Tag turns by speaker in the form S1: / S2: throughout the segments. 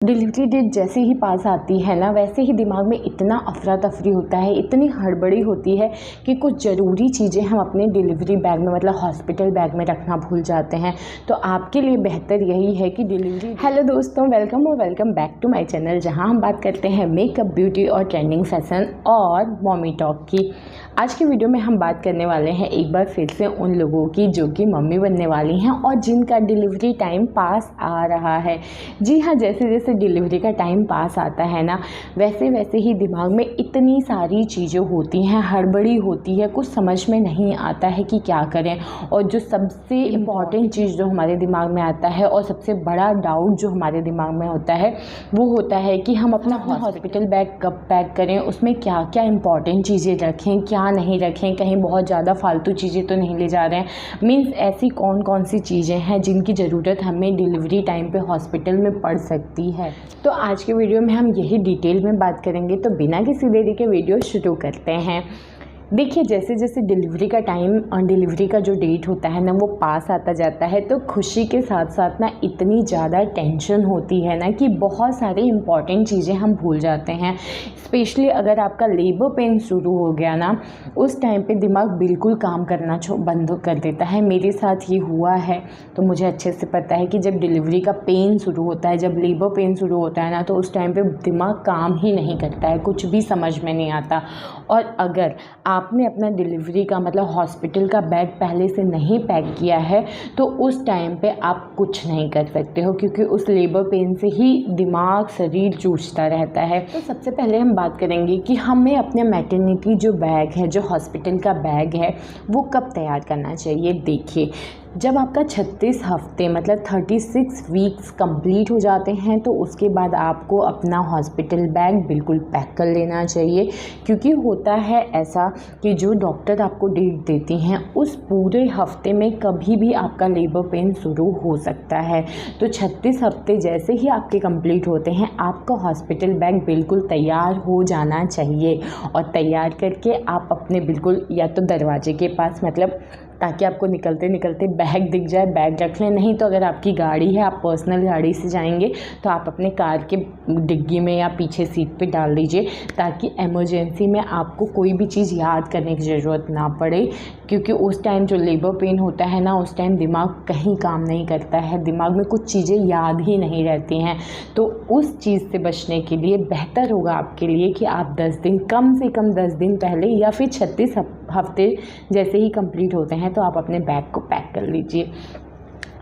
S1: Delivery date जैसे ही पास आती है ना, वैसे ही दिमाग में इतना अफरा तफरी होता है, इतनी हड़बड़ी होती है कि कुछ ज़रूरी चीज़ें हम अपने डिलीवरी बैग में मतलब हॉस्पिटल बैग में रखना भूल जाते हैं। तो आपके लिए बेहतर यही है कि डिलीवरी। हेलो दोस्तों, welcome back to my channel, जहां हम बात करते हैं मेकअप, ब्यूटी और ट्रेंडिंग फैशन और मॉमी टॉक की। आज की वीडियो में हम बात करने वाले हैं एक बार फिर से उन लोगों की जो कि मम्मी बनने वाली हैं और जिनका डिलीवरी टाइम पास आ रहा है। जी हाँ, जैसे जैसे डिलीवरी का टाइम पास आता है ना, वैसे वैसे ही दिमाग में इतनी सारी चीज़ें होती हैं, हड़बड़ी होती है, कुछ समझ में नहीं आता है कि क्या करें। और जो सबसे इम्पॉर्टेंट चीज़ जो हमारे दिमाग में आता है और सबसे बड़ा डाउट जो हमारे दिमाग में होता है वो होता है कि हम अपना हॉस्पिटल बैग कब पैक करें, उसमें क्या क्या इंपॉर्टेंट चीज़ें रखें, क्या नहीं रखें, कहीं बहुत ज़्यादा फालतू चीज़ें तो नहीं ले जा रहे हैं। मीन्स ऐसी कौन कौन सी चीज़ें हैं जिनकी ज़रूरत हमें डिलीवरी टाइम पे हॉस्पिटल में पड़ सकती है। तो आज के वीडियो में हम यही डिटेल में बात करेंगे। तो बिना किसी देरी के वीडियो शुरू करते हैं। देखिए, जैसे जैसे डिलीवरी का टाइम और डिलीवरी का जो डेट होता है ना, वो पास आता जाता है तो खुशी के साथ साथ ना इतनी ज़्यादा टेंशन होती है ना कि बहुत सारी इंपॉर्टेंट चीज़ें हम भूल जाते हैं। स्पेशली अगर आपका लेबर पेन शुरू हो गया ना, उस टाइम पे दिमाग बिल्कुल काम करना बंद कर देता है। मेरे साथ ये हुआ है तो मुझे अच्छे से पता है कि जब डिलीवरी का पेन शुरू होता है, जब लेबर पेन शुरू होता है ना, तो उस टाइम पे दिमाग काम ही नहीं करता है, कुछ भी समझ में नहीं आता। और अगर आपने अपना डिलीवरी का मतलब हॉस्पिटल का बैग पहले से नहीं पैक किया है तो उस टाइम पे आप कुछ नहीं कर सकते हो, क्योंकि उस लेबर पेन से ही दिमाग शरीर जूझता रहता है। तो सबसे पहले हम बात करेंगे कि हमें अपने मैटरनिटी जो बैग है, जो हॉस्पिटल का बैग है, वो कब तैयार करना चाहिए। देखिए, जब आपका 36 हफ्ते मतलब 36 वीक्स कंप्लीट हो जाते हैं तो उसके बाद आपको अपना हॉस्पिटल बैग बिल्कुल पैक कर लेना चाहिए। क्योंकि होता है ऐसा कि जो डॉक्टर आपको डेट देती हैं उस पूरे हफ्ते में कभी भी आपका लेबर पेन शुरू हो सकता है। तो 36 हफ्ते जैसे ही आपके कंप्लीट होते हैं, आपका हॉस्पिटल बैग बिल्कुल तैयार हो जाना चाहिए। और तैयार करके आप अपने बिल्कुल या तो दरवाजे के पास, मतलब ताकि आपको निकलते निकलते बैग दिख जाए, बैग रख लें। नहीं तो अगर आपकी गाड़ी है, आप पर्सनल गाड़ी से जाएंगे तो आप अपने कार के डिग्गी में या पीछे सीट पे डाल दीजिए, ताकि इमरजेंसी में आपको कोई भी चीज़ याद करने की ज़रूरत ना पड़े। क्योंकि उस टाइम जो लेबर पेन होता है ना, उस टाइम दिमाग कहीं काम नहीं करता है, दिमाग में कुछ चीज़ें याद ही नहीं रहती हैं। तो उस चीज़ से बचने के लिए बेहतर होगा आपके लिए कि आप 10 दिन, कम से कम 10 दिन पहले या फिर 36 हफ्ते जैसे ही कंप्लीट होते हैं तो आप अपने बैग को पैक कर लीजिए।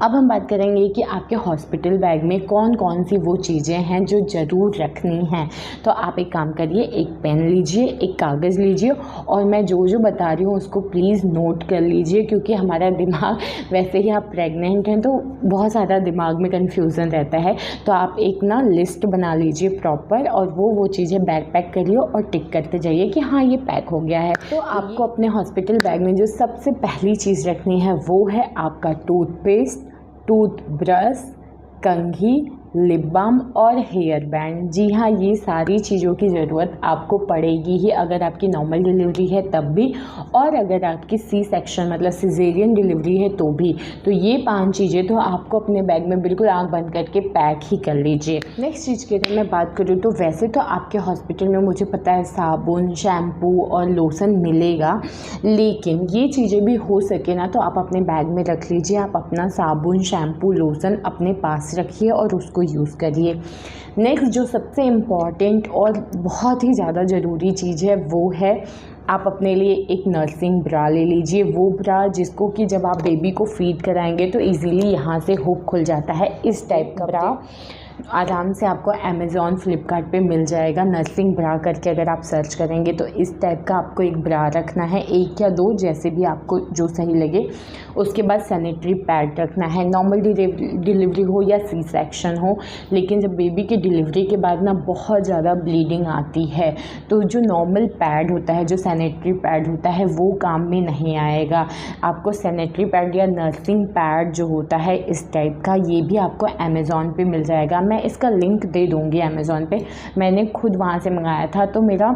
S1: अब हम बात करेंगे कि आपके हॉस्पिटल बैग में कौन कौन सी वो चीज़ें हैं जो ज़रूर रखनी हैं। तो आप एक काम करिए, एक पेन लीजिए, एक कागज़ लीजिए और मैं जो जो बता रही हूँ उसको प्लीज़ नोट कर लीजिए। क्योंकि हमारा दिमाग, वैसे ही आप प्रेग्नेंट हैं तो बहुत सारा दिमाग में कन्फ्यूज़न रहता है। तो आप एक ना लिस्ट बना लीजिए प्रॉपर और वो चीज़ें बैग पैक करिए और टिक करते जाइए कि हाँ ये पैक हो गया है। तो आपको अपने हॉस्पिटल बैग में जो सबसे पहली चीज़ रखनी है वो है आपका टूथपेस्ट, टूथब्रश, कंघी, लिप बाम और हेयर बैंड। जी हाँ, ये सारी चीज़ों की ज़रूरत आपको पड़ेगी ही अगर आपकी नॉर्मल डिलीवरी है तब भी, और अगर आपकी सी सेक्शन मतलब सिजेरियन डिलीवरी है तो भी। तो ये 5 चीज़ें तो आपको अपने बैग में बिल्कुल आँख बंद करके पैक ही कर लीजिए। नेक्स्ट चीज़ की अगर मैं बात करूँ तो वैसे तो आपके हॉस्पिटल में मुझे पता है साबुन, शैम्पू और लोशन मिलेगा, लेकिन ये चीज़ें भी हो सके ना तो आप अपने बैग में रख लीजिए। आप अपना साबुन, शैम्पू, लोशन अपने पास रखिए और उसको यूज़ करिए। नेक्स्ट जो सबसे इम्पॉर्टेंट और बहुत ही ज़्यादा ज़रूरी चीज़ है वो है आप अपने लिए एक नर्सिंग ब्रा ले लीजिए। वो ब्रा जिसको कि जब आप बेबी को फीड कराएंगे तो इजीली यहाँ से हुक खुल जाता है। इस टाइप का ब्रा आराम से आपको अमेज़ॉन, फ्लिपकार्ट पे मिल जाएगा। नर्सिंग ब्रा करके अगर आप सर्च करेंगे तो इस टाइप का आपको एक ब्रा रखना है, 1 या 2 जैसे भी आपको जो सही लगे। उसके बाद सैनिटरी पैड रखना है। नॉर्मल डिलीवरी हो या सी सेक्शन हो, लेकिन जब बेबी की डिलीवरी के बाद ना बहुत ज़्यादा ब्लीडिंग आती है तो जो नॉर्मल पैड होता है, जो सैनिटरी पैड होता है, वो काम में नहीं आएगा। आपको सैनिटरी पैड या नर्सिंग पैड जो होता है इस टाइप का, ये भी आपको अमेज़ॉन पे मिल जाएगा। मैं इसका लिंक दे दूँगी अमेज़ॉन पे, मैंने खुद वहाँ से मंगाया था तो मेरा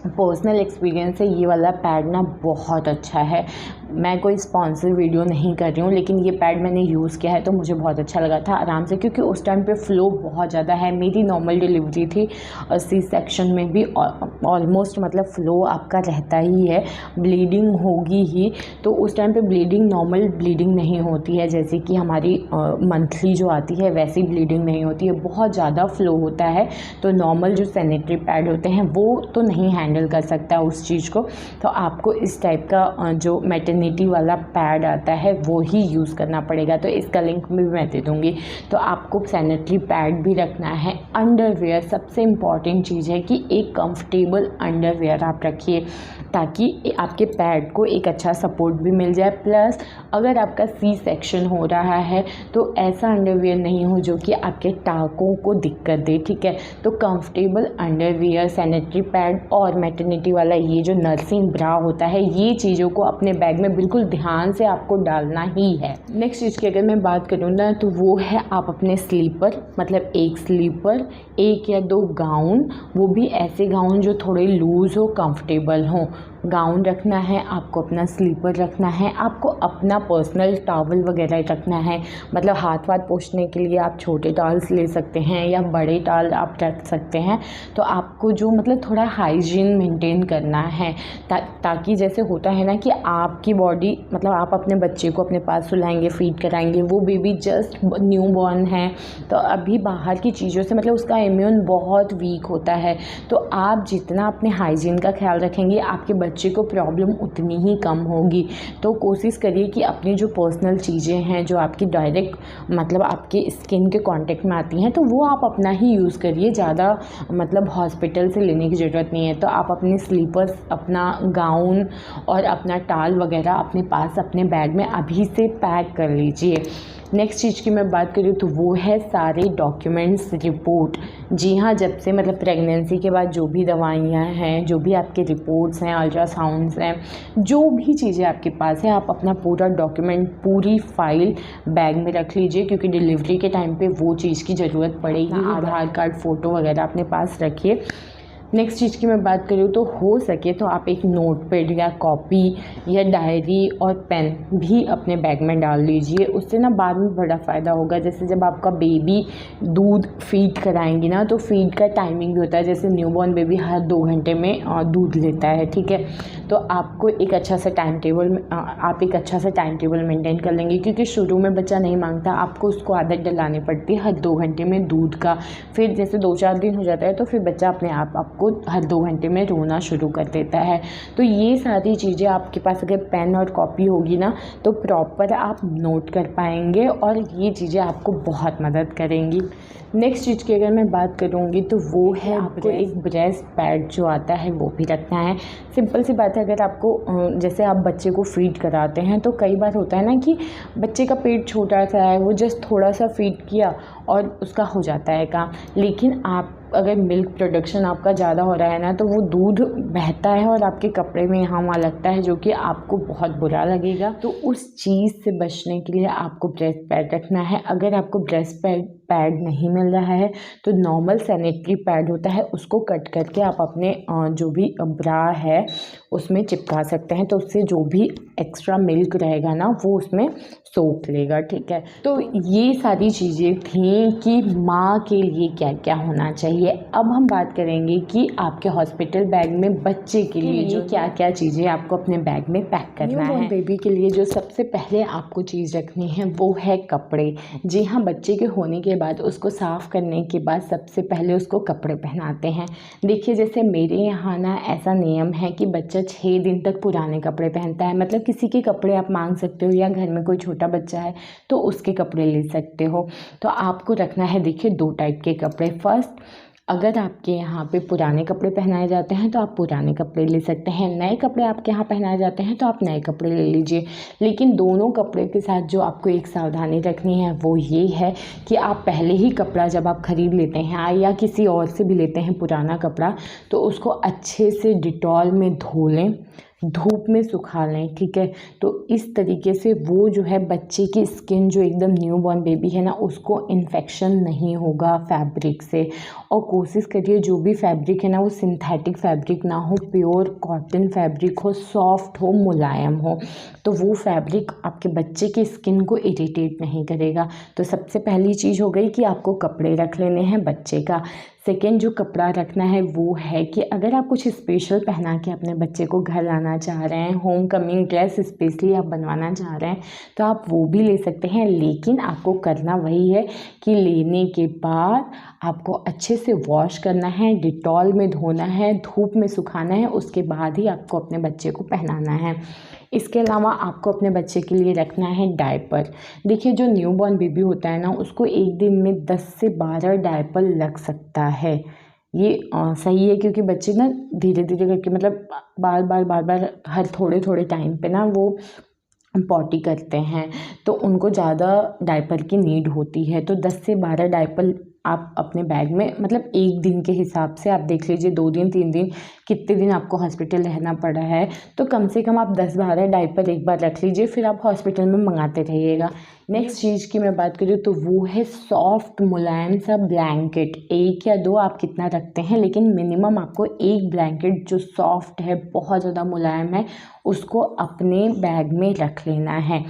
S1: पर्सनल एक्सपीरियंस है, ये वाला पैड ना बहुत अच्छा है। मैं कोई स्पॉन्सर वीडियो नहीं कर रही हूँ, लेकिन ये पैड मैंने यूज़ किया है तो मुझे बहुत अच्छा लगा था आराम से, क्योंकि उस टाइम पे फ़्लो बहुत ज़्यादा है। मेरी नॉर्मल डिलीवरी थी, सी सेक्शन में भी ऑलमोस्ट मतलब फ़्लो आपका रहता ही है, ब्लीडिंग होगी ही। तो उस टाइम पे ब्लीडिंग नॉर्मल ब्लीडिंग नहीं होती है, जैसे कि हमारी मंथली जो आती है वैसी ब्लीडिंग नहीं होती है, बहुत ज़्यादा फ़्लो होता है। तो नॉर्मल जो सैनिटरी पैड होते हैं वो तो नहीं हैंडल कर सकता उस चीज़ को, तो आपको इस टाइप का जो मैटरनिटी वाला पैड आता है वो ही यूज़ करना पड़ेगा। तो इसका लिंक भी मैं दे दूँगी। तो आपको सैनिटरी पैड भी रखना है। अंडरवेयर सबसे इम्पॉर्टेंट चीज़ है कि एक कंफर्टेबल अंडरवेयर आप रखिए, ताकि आपके पैड को एक अच्छा सपोर्ट भी मिल जाए। प्लस अगर आपका सी सेक्शन हो रहा है तो ऐसा अंडरवेयर नहीं हो जो कि आपके टाँकों को दिक्कत दे, ठीक है। तो कंफर्टेबल अंडरवेयर, सैनिटरी पैड और मैटरनिटी वाला ये जो नर्सिंग ब्रा होता है, ये चीज़ों को अपने बैग में बिल्कुल ध्यान से आपको डालना ही है। नेक्स्ट चीज़ की अगर मैं बात करूँ ना, तो वो है आप अपने स्लीपर, मतलब एक स्लीपर, एक या दो गाउन, वो भी ऐसे गाउन जो थोड़े लूज़ हो, कंफर्टेबल हो, गाउन रखना है आपको, अपना स्लीपर रखना है आपको, अपना पर्सनल टॉवल वगैरह रखना है। मतलब हाथ वाथ पोंछने के लिए आप छोटे टॉवल्स ले सकते हैं या बड़े टॉवल आप रख सकते हैं। तो आपको जो मतलब थोड़ा हाइजीन मेंटेन करना है, ताकि जैसे होता है ना कि आपकी बॉडी, मतलब आप अपने बच्चे को अपने पास सुलाएंगे, फीड कराएंगे, वो बेबी जस्ट न्यू बॉर्न है, तो अभी बाहर की चीज़ों से मतलब उसका इम्यून बहुत वीक होता है। तो आप जितना अपने हाइजीन का ख्याल रखेंगे, आपके बच्चे को प्रॉब्लम उतनी ही कम होगी। तो कोशिश करिए कि अपनी जो पर्सनल चीज़ें हैं जो आपकी डायरेक्ट मतलब आपके स्किन के कांटेक्ट में आती हैं, तो वो आप अपना ही यूज़ करिए, ज़्यादा मतलब हॉस्पिटल से लेने की ज़रूरत नहीं है। तो आप अपने स्लीपर्स, अपना गाउन और अपना टॉवल वगैरह अपने पास अपने बैग में अभी से पैक कर लीजिए। नेक्स्ट चीज़ की मैं बात करूँ तो वो है सारे डॉक्यूमेंट्स, रिपोर्ट। जी हाँ, जब से मतलब प्रेगनेंसी के बाद जो भी दवाइयाँ हैं, जो भी आपके रिपोर्ट्स हैं, अल्ट्रासाउंड्स हैं, जो भी चीज़ें आपके पास है, आप अपना पूरा डॉक्यूमेंट, पूरी फाइल बैग में रख लीजिए, क्योंकि डिलीवरी के टाइम पे वो चीज़ की ज़रूरत पड़ेगी। आधार कार्ड, फ़ोटो वगैरह अपने पास रखिए। नेक्स्ट चीज़ की मैं बात करूँ तो हो सके तो आप एक नोटपैड या कॉपी या डायरी और पेन भी अपने बैग में डाल लीजिए। उससे ना बाद में बड़ा फ़ायदा होगा। जैसे जब आपका बेबी दूध फीड कराएंगी ना, तो फीड का टाइमिंग भी होता है। जैसे न्यूबॉर्न बेबी हर 2 घंटे में दूध लेता है, ठीक है। तो आपको एक अच्छा सा टाइम टेबल मेंटेन कर लेंगे, क्योंकि शुरू में बच्चा नहीं मांगता, आपको उसको आदत डलानी पड़ती है हर 2 घंटे में दूध का। फिर जैसे 2-4 दिन हो जाता है तो फिर बच्चा अपने आप आपको हर 2 घंटे में रोना शुरू कर देता है। तो ये सारी चीज़ें आपके पास अगर पेन और कॉपी होगी ना, तो प्रॉपर आप नोट कर पाएंगे और ये चीज़ें आपको बहुत मदद करेंगी। नेक्स्ट चीज़ की अगर मैं बात करूँगी तो वो है आपको एक ब्रेस्ट पैड जो आता है वो भी रखना है। सिंपल सी बात है, अगर आपको जैसे आप बच्चे को फीड कराते हैं तो कई बार होता है ना कि बच्चे का पेट छोटा सा है, वो जस्ट थोड़ा सा फीड किया और उसका हो जाता है काम। लेकिन आप अगर मिल्क प्रोडक्शन आपका ज़्यादा हो रहा है ना, तो वो दूध बहता है और आपके कपड़े में यहाँ वहाँ लगता है, जो कि आपको बहुत बुरा लगेगा। तो उस चीज़ से बचने के लिए आपको ब्रेस्ट पैड रखना है। अगर आपको ब्रेस्ट पैड नहीं मिल रहा है तो नॉर्मल सैनिटरी पैड होता है, उसको कट करके आप अपने जो भी ब्रा है उसमें चिपका सकते हैं। तो उससे जो भी एक्स्ट्रा मिल्क रहेगा ना, वो उसमें सोख लेगा, ठीक है। तो ये सारी चीज़ें थी कि माँ के लिए क्या क्या होना चाहिए। अब हम बात करेंगे कि आपके हॉस्पिटल बैग में बच्चे के लिए जो क्या क्या चीज़ें आपको अपने बैग में पैक करना है। बेबी के लिए जो सबसे पहले आपको चीज़ रखनी है वो है कपड़े। जी हाँ, बच्चे के होने के बाद उसको साफ़ करने के बाद सबसे पहले उसको कपड़े पहनाते हैं। देखिए, जैसे मेरे यहाँ ना ऐसा नियम है कि बच्चा 6 दिन तक पुराने कपड़े पहनता है। मतलब किसी के कपड़े आप मांग सकते हो, या घर में कोई छोटा बच्चा है तो उसके कपड़े ले सकते हो। तो आपको रखना है, देखिए, 2 टाइप के कपड़े। फर्स्ट, अगर आपके यहाँ पे पुराने कपड़े पहनाए जाते हैं तो आप पुराने कपड़े ले सकते हैं। नए कपड़े आपके यहाँ पहनाए जाते हैं तो आप नए कपड़े ले लीजिए। लेकिन दोनों कपड़े के साथ जो आपको एक सावधानी रखनी है वो ये है कि आप पहले ही कपड़ा जब आप ख़रीद लेते हैं या किसी और से भी लेते हैं पुराना कपड़ा, तो उसको अच्छे से डिटॉल में धो लें। धूप में सुखा लें, ठीक है। तो इस तरीके से वो जो है बच्चे की स्किन जो एकदम न्यू बॉर्न बेबी है ना, उसको इन्फेक्शन नहीं होगा फैब्रिक से। और कोशिश करिए जो भी फैब्रिक है ना वो सिंथेटिक फैब्रिक ना हो, प्योर कॉटन फैब्रिक हो, सॉफ्ट हो, मुलायम हो, तो वो फैब्रिक आपके बच्चे की स्किन को इरिटेट नहीं करेगा। तो सबसे पहली चीज़ हो गई कि आपको कपड़े रख लेने हैं बच्चे का। सेकेंड जो कपड़ा रखना है वो है कि अगर आप कुछ स्पेशल पहना के अपने बच्चे को घर लाना चाह रहे हैं, होम कमिंग ड्रेस स्पेशली आप बनवाना चाह रहे हैं, तो आप वो भी ले सकते हैं। लेकिन आपको करना वही है कि लेने के बाद आपको अच्छे से वॉश करना है, डिटॉल में धोना है, धूप में सुखाना है, उसके बाद ही आपको अपने बच्चे को पहनाना है। इसके अलावा आपको अपने बच्चे के लिए रखना है डायपर। देखिए जो न्यूबॉर्न बेबी होता है ना, उसको एक दिन में 10 से 12 डायपर लग सकता है। ये सही है, क्योंकि बच्चे ना धीरे धीरे करके मतलब बार बार हर थोड़े थोड़े टाइम पे ना वो पॉटी करते हैं, तो उनको ज़्यादा डायपर की नीड होती है। तो 10 से 12 डायपर आप अपने बैग में, मतलब एक दिन के हिसाब से आप देख लीजिए, 2 दिन 3 दिन कितने दिन आपको हॉस्पिटल रहना पड़ा है, तो कम से कम आप 10-12 डायपर एक बार रख लीजिए, फिर आप हॉस्पिटल में मंगाते रहिएगा। नेक्स्ट चीज़ की मैं बात करूँ तो वो है सॉफ्ट मुलायम सा ब्लैंकेट। 1 या 2 आप कितना रखते हैं, लेकिन मिनिमम आपको एक ब्लैंकेट जो सॉफ्ट है, बहुत ज़्यादा मुलायम है, उसको अपने बैग में रख लेना है।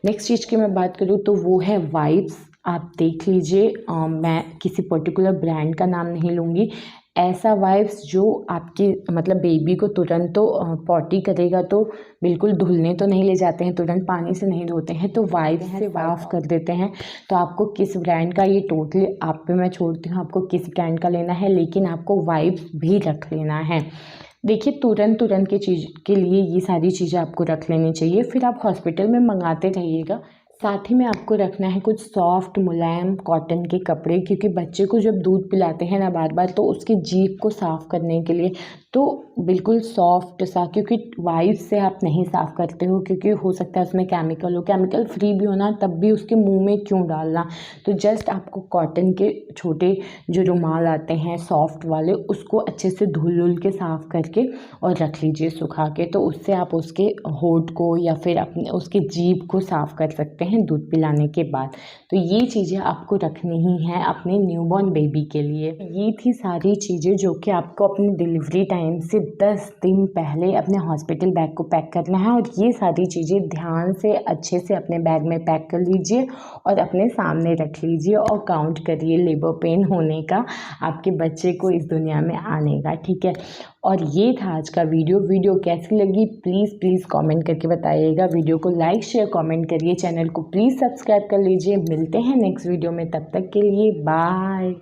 S1: नेक्स्ट चीज़ की मैं बात करूँ तो वो है वाइप्स। आप देख लीजिए, मैं किसी पर्टिकुलर ब्रांड का नाम नहीं लूँगी, ऐसा वाइप्स जो आपके मतलब बेबी को तुरंत तो पॉटी करेगा तो बिल्कुल धुलने तो नहीं ले जाते हैं, तुरंत पानी से नहीं धोते हैं, तो वाइप्स से साफ कर देते हैं। तो आपको किस ब्रांड का, ये टोटली आप पे मैं छोड़ती हूँ आपको किस ब्रांड का लेना है, लेकिन आपको वाइप्स भी रख लेना है। देखिए तुरंत की चीज़ के लिए ये सारी चीज़ें आपको रख लेनी चाहिए, फिर आप हॉस्पिटल में मंगाते रहिएगा। साथ ही में आपको रखना है कुछ सॉफ्ट मुलायम कॉटन के कपड़े, क्योंकि बच्चे को जब दूध पिलाते हैं ना बार बार, तो उसकी जीभ को साफ़ करने के लिए तो बिल्कुल सॉफ्ट सा, क्योंकि वाइप से आप नहीं साफ़ करते हो, क्योंकि हो सकता है उसमें केमिकल हो, केमिकल फ्री भी होना, तब भी उसके मुंह में क्यों डालना। तो जस्ट आपको कॉटन के छोटे जो रुमाल आते हैं सॉफ्ट वाले, उसको अच्छे से धुल के साफ़ करके और रख लीजिए सुखा के, तो उससे आप उसके होंठ को या फिर अपने उसके जीभ को साफ़ कर सकते हैं दूध पिलाने के बाद। तो ये चीज़ें आपको रखनी ही हैं अपने न्यूबॉर्न बेबी के लिए। ये थी सारी चीज़ें जो कि आपको अपनी डिलीवरी टाइम से 10 दिन पहले अपने हॉस्पिटल बैग को पैक करना है, और ये सारी चीज़ें ध्यान से अच्छे से अपने बैग में पैक कर लीजिए और अपने सामने रख लीजिए और काउंट करिए लेबर पेन होने का, आपके बच्चे को इस दुनिया में आने का, ठीक है। और ये था आज का वीडियो कैसी लगी प्लीज़ कमेंट करके बताइएगा। वीडियो को लाइक शेयर कमेंट करिए, चैनल को प्लीज़ सब्सक्राइब कर लीजिए। मिलते हैं नेक्स्ट वीडियो में, तब तक के लिए बाय।